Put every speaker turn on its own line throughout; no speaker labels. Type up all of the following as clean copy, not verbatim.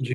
جی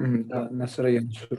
نصر ینصر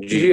جی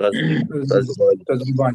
تجربان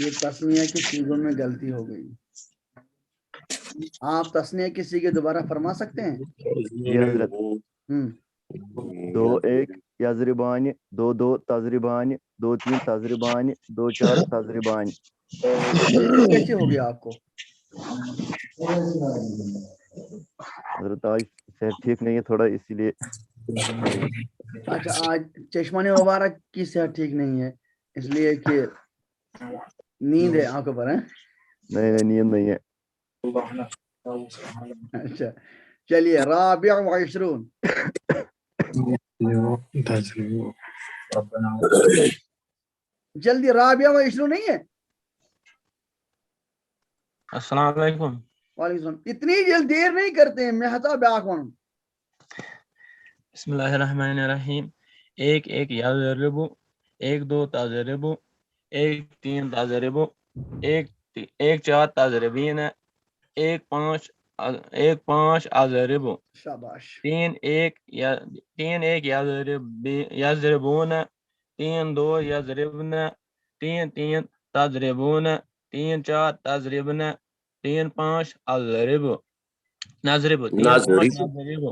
یہ تسنیہ کی صیغوں میں غلطی ہو گئی. آپ تسنیہ کی صیغے دوبارہ فرما سکتے ہیں؟
جی حضرت. 2 1 یضربان 2 2 تضربان 2 3 تضربان 2 4 تضربان.
کیسے ہو گیا آپ کو؟
حضرت آج صحت ٹھیک نہیں ہے تھوڑا اسی لیے.
اچھا آج چشمہ مبارک کی صحت ٹھیک نہیں ہے اس لیے کہ نیند ہے آنکھوں پر.
نہیں نیند نہیں ہے.
اچھا چلیے. رابع و عشرون. جلدی. رابع و عشرون نہیں ہے.
السلام علیکم.
وعلیکم السلام. اتنی جلد دیر نہیں کرتے ہیں. میں ہتا بیاکون.
بسم اللہ الرحمن الرحیم. 1 1 یضرب 1 2 تضرب 1 3 تضرب 1 4 تضربین 1 5 اضرب.
شاباش.
3 1 یضربون 3 2 یضربن 3 3 تضربون 3 4 تضربن 3 5 اضرب نضرب 3 5 نضرب.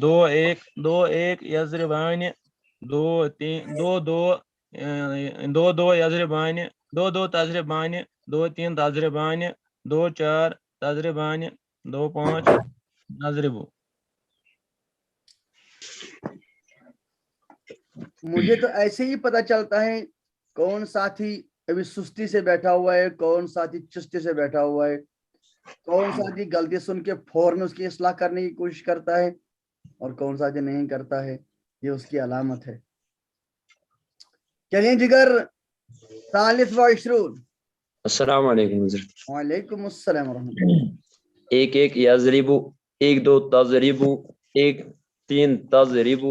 2 1 2 1 یضربان 2 3 2 2 2 یضربان 2 2 تضربان 2 3 تضربان 2 4 تضربان 2 5 نضرب.
مجھے تو ایسے ہی پتہ چلتا ہے کون ساتھی ابھی سستی سے بیٹھا ہوا ہے, کون ساتھی چستی سے بیٹھا ہوا ہے, کون ساتھی غلطی سن کے فوراً اس کی اصلاح کرنے کی کوشش کرتا ہے اور کون ساتھی نہیں کرتا ہے. یہ اس کی علامت ہے. چلیے جگر. ثالث و عشرون.
السلام علیکم حضرت.
وعلیکم السلام ورحمۃ اللہ.
1 1 یضرب 1 2 تضرب 1 3 تضرب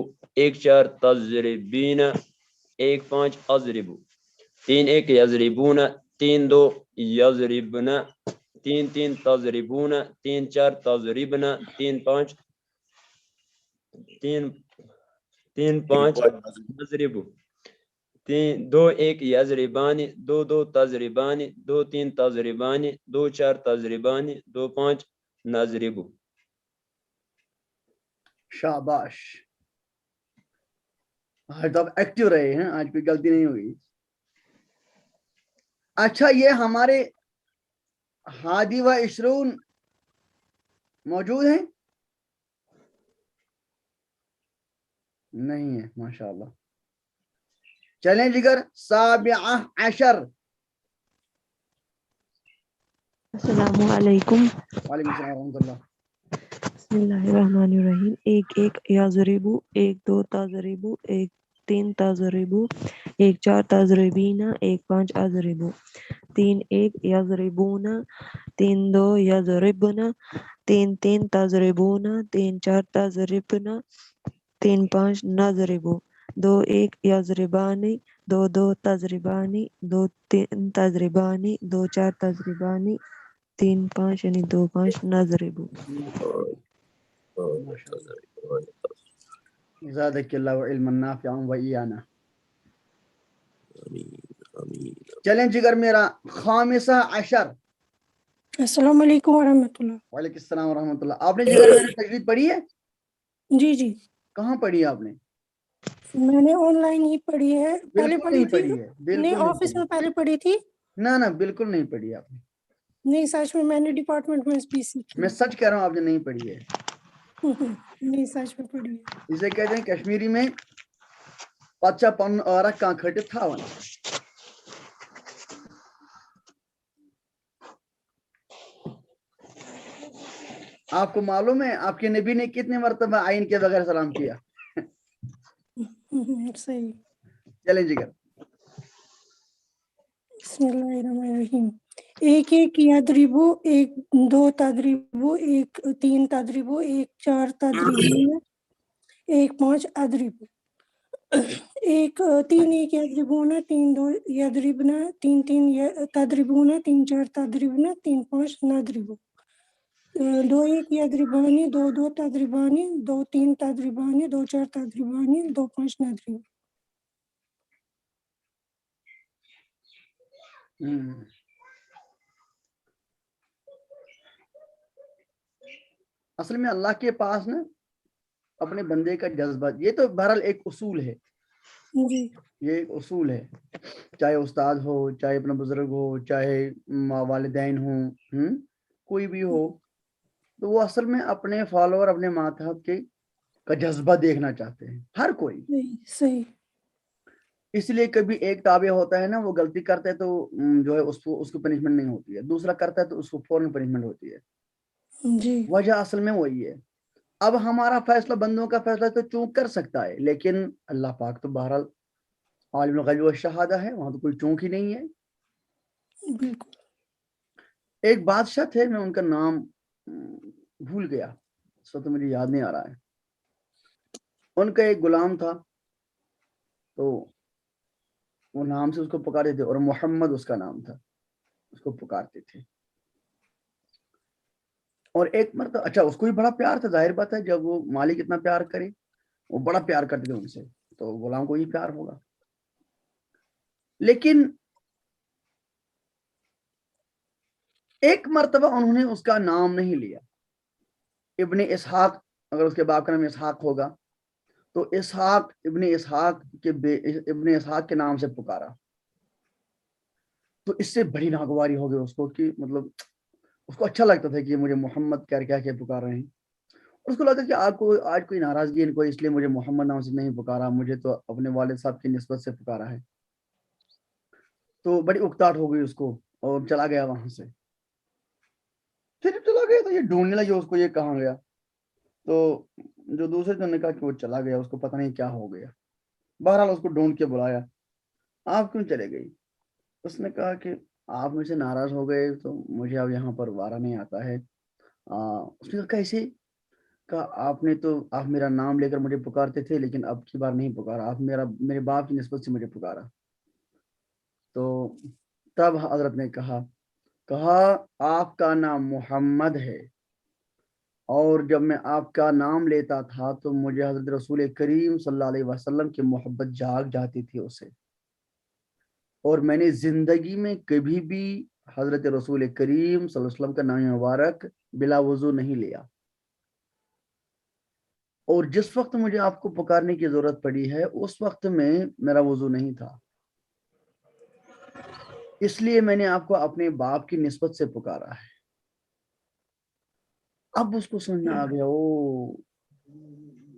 1 4 تضربین 1 5 اضرب 3 1 یضربون 3 2 یضربن 3 3 تضربون 3 4 تضربن 3 5 نضرب 2 1 یضربان 2 2 تضربان 2 3 تضربان 2 4 تضربان 2 5 نضرب.
شاباش. آج تو آپ ایکٹیو رہے ہیں, آج کوئی غلطی نہیں ہوئی. اچھا یہ ہمارے ہادی و عشرون موجود ہیں؟ نہیں ہے ماشاءاللہ. چلیں جگر. سابعہ عشر.
السلام علیکم.
وعلیکم السلام ورحمۃ اللہ.
بسم اللہ الرحمن الرحیم. 1 1 یضرب 1 2 تضرب 1 3 تضرب 1 4 تضربین 1 5 اضرب 3 1 یضربون 3 2 یضربن 3 3 تضربون 3 4 تضربن 3 5 نضرب 2 1 یضربانی 2 2 تضربانی 2 3 تضربانی 2 4 تضربانی 3 5 یعنی 2 5 نضرب.
زادک اللہ علما نافعا و ایانا. چلیں جگر میرا خامسہ عشر.
السلام علیکم ورحمۃ اللہ.
وعلیکم السلام ورحمۃ اللہ. آپ نے جگر میری تجوید پڑھی ہے؟
جی جی
کہاں پڑھی آپ نے؟
میں نے آن لائن ہی پڑھی ہے. پہلے
بالکل
پڑھی
نہیں
تھی.
پڑھی ہے. بالکل
نہیں
نہیں
آفس میں
پڑھی.
پہلے پڑھی تھی.
نہ بالکل نہیں پڑھی آپ نے.
نہیں سچ میں نے ڈپارٹمنٹ میں بھی سیکھی.
میں سچ کہہ رہا ہوں آپ نے نہیں پڑھی ہے.
نہیں سچ میں پڑھی ہے.
اسے کہتے ہیں کشمیری میں پچا پن عورت کان کھٹت تھاون. آپ کو معلوم ہے آپ کے نبی نے کتنے مرتبہ آئین کے بغیر سلام کیا؟
صحیح.
چلیں جگر.
بسم اللہ الرحمن الرحیم. 1 1 یضربو 1 2 تضربو 1 3 تضربو 1 4 تضربین 1 5 اضرب 1 3 1 یضربون 3 2 یضربن 3 3 تضربون 3 4 تضربن 3 5 نضرب 2 1 یضربانی 2 2 تضربانی 2 3 تضربانی 2 4 تضربانی 2 5 نضرب.
اصل میں اللہ کے پاس نا اپنے بندے کا جذبہ، یہ تو بہرحال ایک اصول ہے،
جی
یہ ایک اصول ہے، چاہے استاد ہو، چاہے اپنا بزرگ ہو، چاہے والدین ہوں، کوئی بھی ہو، تو وہ اصل میں اپنے فالوور، اپنے ماتحت کے کا جذبہ دیکھنا چاہتے ہیں، ہر کوئی۔
صحیح۔
اس لیے کبھی ایک تابع ہوتا ہے نا، وہ غلطی کرتا ہے تو جو ہے اس کو پنشمنٹ نہیں ہوتی ہے، دوسرا کرتا ہے تو اس کو فوراً پنشمنٹ ہوتی ہے،
جی
وجہ اصل میں وہی ہے۔ اب ہمارا فیصلہ، بندوں کا فیصلہ تو چونک کر سکتا ہے، لیکن اللہ پاک تو بہرحال عالم الغیب والشہادہ ہے، وہاں تو کوئی چونک ہی نہیں ہے۔
بالکل۔
ایک بادشاہ تھے، میں ان کا نام بھول گیا، اس وقت مجھے یاد نہیں آ رہا ہے۔ ان کا ایک غلام تھا، تو وہ نام سے اس کو پکارتے تھے، اور محمد اس کا نام تھا، اس کو پکارتے تھے۔ اور ایک مرتبہ، اچھا اس کو بھی بڑا پیار تھا، ظاہر بات ہے جب وہ مالک اتنا پیار کرے، وہ بڑا پیار کرتے تھے ان سے، تو غلام کو ہی پیار ہوگا۔ لیکن ایک مرتبہ انہوں نے اس کا نام نہیں لیا، ابن اسحاق، اگر اس کے باپ کا نام اسحاق ہوگا تو اسحاق، ابن اسحاق کے نام سے پکارا، تو اس سے بڑی ناگواری ہو گئی اس کو، کہ مطلب اس کو اچھا لگتا تھا کہ مجھے محمد کیا پکار رہے ہیں، اس کو لگتا کہ آج کوئی ناراضگی ان کو، اس لیے مجھے محمد نام سے نہیں پکارا، مجھے تو اپنے والد صاحب کی نسبت سے پکارا ہے۔ تو بڑی اکتاہٹ ہو گئی اس کو، اور چلا گیا وہاں سے۔ پھر چلا گیا تو یہ ڈھونڈنے لگے اس کو، یہ کہاں گیا، تو جو دوسرے نے کہا کہ وہ چلا گیا، اس کو پتہ نہیں کیا ہو گیا۔ بہرحال اس کو ڈھونڈ کے بلایا، آپ کیوں چلے گئی؟ اس نے کہا کہ آپ مجھ سے ناراض ہو گئے تو مجھے اب یہاں پر وارہ نہیں آتا ہے۔ اس نے کہا کیسے؟ کہا آپ میرا نام لے کر مجھے پکارتے تھے، لیکن اب کی بار نہیں پکارا، آپ میرے باپ کی نسبت سے مجھے پکارا۔ تو تب حضرت نے کہا آپ کا نام محمد ہے، اور جب میں آپ کا نام لیتا تھا تو مجھے حضرت رسول کریم صلی اللہ علیہ وسلم کی محبت جاگ جاتی تھی اسے، اور میں نے زندگی میں کبھی بھی حضرت رسول کریم صلی اللہ علیہ وسلم کا نام مبارک بلا وضو نہیں لیا، اور جس وقت مجھے آپ کو پکارنے کی ضرورت پڑی ہے اس وقت میں میرا وضو نہیں تھا، اس لیے میں نے آپ کو اپنے باپ کی نسبت سے پکارا ہے۔ اب اس کو سمجھ میں آ گیا، او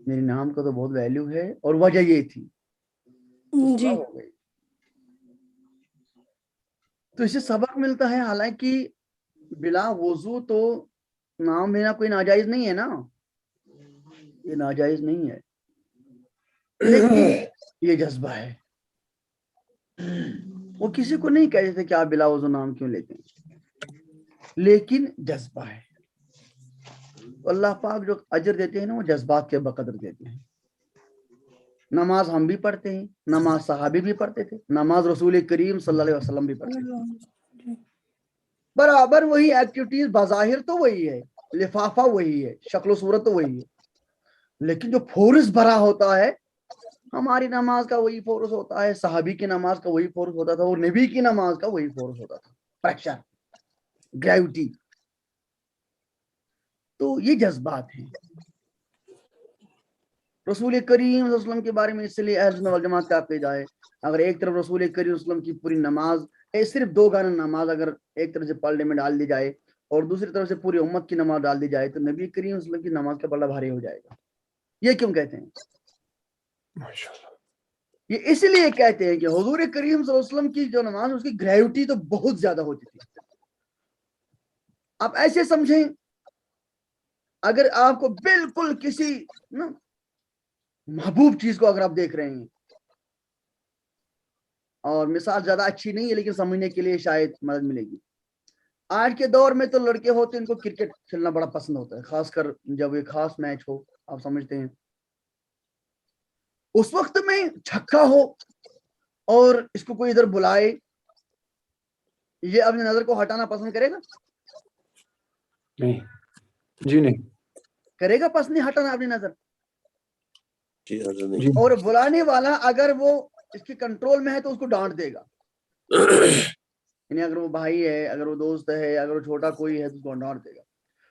میرے نام کا تو بہت ویلیو ہے، اور وجہ یہ تھی،
جی
ہو گئی۔ تو اسے سبق ملتا ہے، حالانکہ بلا وضو تو نام لینا کوئی ناجائز نہیں ہے نا، یہ ناجائز نہیں ہے، لیکن یہ جذبہ ہے۔ وہ کسی کو نہیں کہتے تھے کہ آپ بلا وضو نام کیوں لیتے ہیں، لیکن جذبہ ہے۔ اللہ پاک جو اجر دیتے ہیں نا، وہ جذبات کے بقدر دیتے ہیں۔ نماز ہم بھی پڑھتے ہیں، نماز صحابی بھی پڑھتے تھے، نماز رسول کریم صلی اللہ علیہ وسلم بھی پڑھتے تھے، برابر وہی ایکٹیویٹیز، بظاہر تو وہی ہے، لفافہ وہی ہے، شکل و صورت تو وہی ہے، لیکن جو فورس بھرا ہوتا ہے، ہماری نماز کا وہی فورس ہوتا ہے، صحابی کی نماز کا وہی فورس ہوتا تھا، اور نبی کی نماز کا وہی فورس ہوتا تھا، پریشر، گریوٹی۔ تو یہ جذبات ہیں۔ رسول کریم صلی اللہ علیہ وسلم کے بارے میں اس لیے اہل سنت والجماعت کا عقیدہ ہے، اگر ایک طرف رسول کریم صلی اللہ علیہ وسلم کی پوری نماز، صرف 2 گانا نماز اگر ایک طرف سے پلڑے میں ڈال دی جائے اور دوسری طرف سے پوری امت کی نماز ڈال دی جائے، تو نبی کریم صلی اللہ علیہ وسلم کی نماز کا پلڑا بھاری ہو جائے گا۔ یہ کیوں کہتے ہیں؟ یہ اس لیے کہتے ہیں کہ حضور کریم صلی اللہ علیہ وسلم کی جو نماز، اس کی گریوٹی تو بہت زیادہ ہوتی تھی۔ آپ ایسے سمجھیں، اگر آپ کو بالکل کسی محبوب چیز کو اگر آپ دیکھ رہے ہیں، اور مثال زیادہ اچھی نہیں ہے لیکن سمجھنے کے لیے شاید مدد ملے گی، آج کے دور میں تو لڑکے ہوتے ہیں، ان کو کرکٹ کھیلنا بڑا پسند ہوتا ہے، خاص کر جب ایک خاص میچ ہو، آپ سمجھتے ہیں، اس وقت میں چھکا ہو اور اس کو کوئی ادھر بلائے، یہ اپنی نظر کو ہٹانا پسند کرے گا؟
نہیں جی، نہیں
کرے گا، پسند نہیں ہٹانا اپنی نظر؟
جی،
اور بلانے والا اگر وہ اس کے کنٹرول میں ہے تو اس کو ڈانٹ دے گا، یعنی اگر وہ بھائی ہے, اگر وہ دوست ہے, اگر وہ چھوٹا کوئی ہے تو اس کو ڈانٹ دے گا.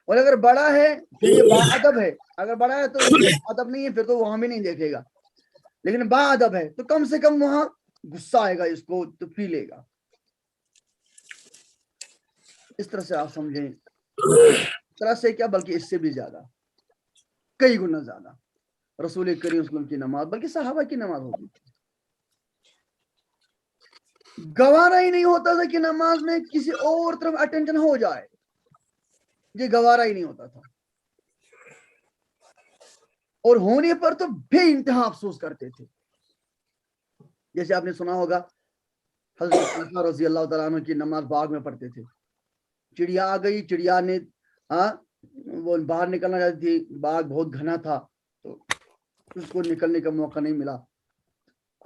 اور اگر بڑا ہے پھر یہ با ادب ہے, اگر بڑا ہے تو یہ ادب نہیں ہے پھر تو وہاں بھی نہیں دیکھے گا, لیکن با ادب ہے تو کم سے کم وہاں غصہ آئے گا اس کو تو پی لے گا. اس طرح سے آپ سمجھیں, اس طرح سے کیا بلکہ اس سے بھی زیادہ, کئی گنا زیادہ رسول کریم صلی اللہ علیہ وسلم کی نماز, بلکہ صحابہ کی نماز ہوتی تھی. گوارا ہی نہیں ہوتا تھا کہ نماز میں کسی اور طرف اٹینشن ہو جائے, یہ گوارا ہی نہیں ہوتا تھا, اور ہونے پر تو بے انتہا افسوس کرتے تھے. جیسے آپ نے سنا ہوگا حضرت طلحہ رضی اللہ تعالیٰ عنہ کی نماز باغ میں پڑھتے تھے, چڑیا آ گئی, چڑیا نے وہ باہر نکلنا چاہتی تھی, باغ بہت گھنا تھا تو اس کو نکلنے کا موقع نہیں ملا.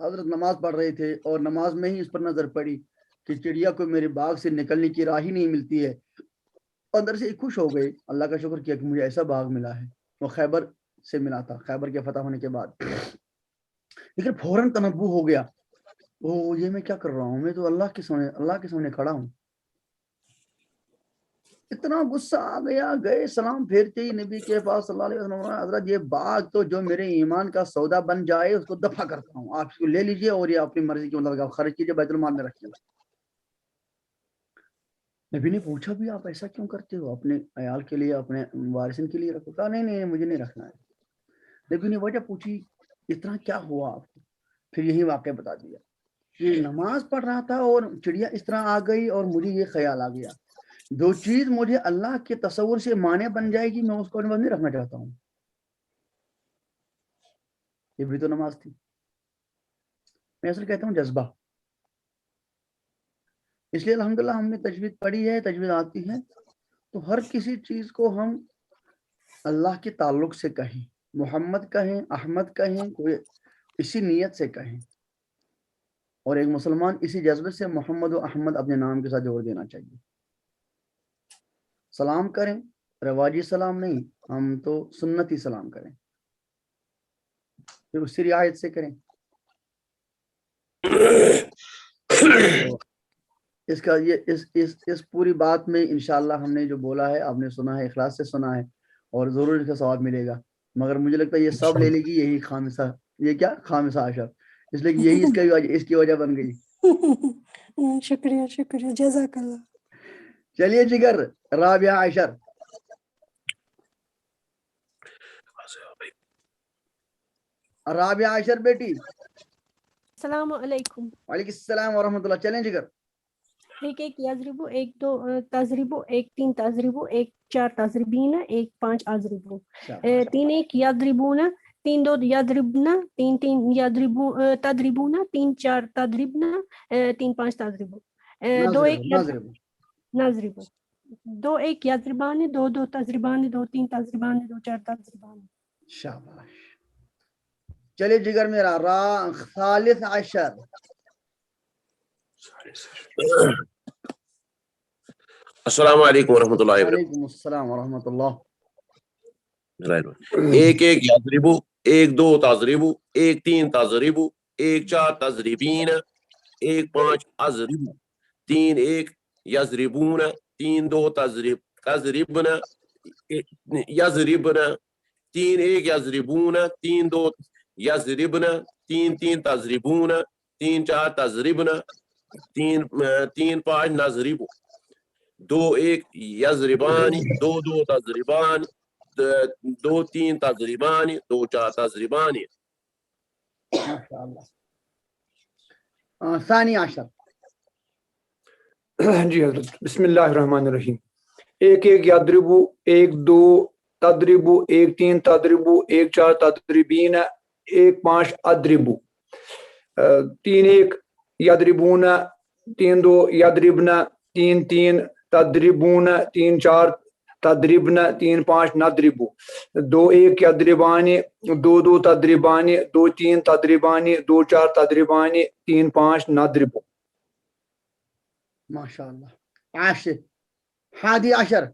حضرت نماز پڑھ رہے تھے اور نماز میں ہی اس پر نظر پڑی کہ چڑیا کو میرے باغ سے نکلنے کی راہ ہی نہیں ملتی ہے. اندر سے خوش ہو گئے, اللہ کا شکر کیا کہ مجھے ایسا باغ ملا ہے. وہ خیبر سے ملا تھا, خیبر کے فتح ہونے کے بعد. لیکن فوراً تنبؤ ہو گیا, او یہ میں کیا کر رہا ہوں, میں تو اللہ کے سامنے کھڑا ہوں. اتنا غصہ آ گیا, گئے سلام پھیرتے ہی نبی کے پاس صلی اللہ علیہ وسلم, حضرت یہ باغ تو جو میرے ایمان کا سودا بن جائے اس کو دفع کرتا ہوں, آپ اس کو لے لیجئے اور یہ اپنی مرضی کے مطابق خرچ کیجئے, بیت المال میں رکھیے. نبی نے پوچھا بھی آپ ایسا کیوں کرتے ہو, اپنے عیال کے لیے, اپنے وارثین کے لیے رکھو. کہا نہیں مجھے نہیں رکھنا ہے. نبی نے وجہ پوچھی, اتنا کیا ہوا آپ کو؟ پھر یہی واقعہ بتا دیا کہ نماز پڑھ رہا تھا اور چڑیا اس طرح آ گئی اور مجھے یہ خیال آ گیا, جو چیز مجھے اللہ کے تصور سے مانع بن جائے گی میں اس کو نہیں رکھنا چاہتا ہوں. یہ بھی تو نماز تھی. میں اصل کہتا ہوں جذبہ. اس لیے الحمدللہ ہم نے تجوید پڑھی ہے, تجوید آتی ہے, تو ہر کسی چیز کو ہم اللہ کے تعلق سے کہیں, محمد کہیں, احمد کہیں, کوئی اسی نیت سے کہیں, اور ایک مسلمان اسی جذبے سے محمد و احمد اپنے نام کے ساتھ جوڑ دینا چاہیے. سلام کریں, رواجی سلام نہیں, ہم تو سنتی سلام کریں, پھر اسی رعایت سے کریں. اس کا یہ اس پوری بات میں انشاءاللہ ہم نے جو بولا ہے آپ نے سنا ہے, اخلاص سے سنا ہے, اور ضرور اس کا ثواب ملے گا. مگر مجھے لگتا ہے یہ سب لے لے گی یہی خامسہ, یہ کیا خامسہ عشر, اس لیے کہ یہی اس کی وجہ بن گئی.
شکریہ شکریہ, جزاک اللہ.
چلیے جگر, رابعہ عشر. رابعہ عشر بیٹی.
السلام علیکم.
وعلیکم السلام ورحمۃ اللہ. چلیں جگر.
ایک یضربو, 1 2 تضربو, 1 3 تضربو, 1 4 تضربین, 1 5 اضربو, 3 1 یضربون, 3 2 یضربنا, 3 3 یضربو تضربون, 3 4 تضربنا, 3 5 تضربو, 2 1 نضربو, 2 1 یضربان, 2 2 تضربان, 2 3 تضربان, 2 4 تضربان.
شاباش. چلیے جگر میرا ثالث عشر.
السلام علیکم ورحمۃ اللہ وبرکاتہ.
وعلیکم السلام ورحمۃ اللہ.
1 1 یضربو, 1 2 تضربو, 1 3 تضربو, 1 4 تضربین, 1 5 اضربو, 3 1 یضربون, 3 2 تضربنا, یضربنا, 3 1 یضربون, 3 2 یضربنا, 3 3 تضربون, 3 4 تضربنا, 3 5 نضربو, 2 1 یضربان, 2 2 تضربان, 2 3 تضربان, 2 4 تضربان.
ماشاء اللہ. ثانی عشر.
جی حضرت, بسم اللہ الرحمن الرحیم. 1 1 یضربو, 1 2 تضربو, 1 3 تضربو, 1 4 تضربین, 1 5 اضربو, 3 1 یضربون, 3 2 یضربنا, 3 3 تضربون, 3 4 تضربنا, 3 5 نضربو, 2 1 یضربان, 2 2 تضربان, 2 3 تضربان, 2 4 تضربان, 3 5 نضربو.
ماشاء اللہ. عاشر. حادی عشر.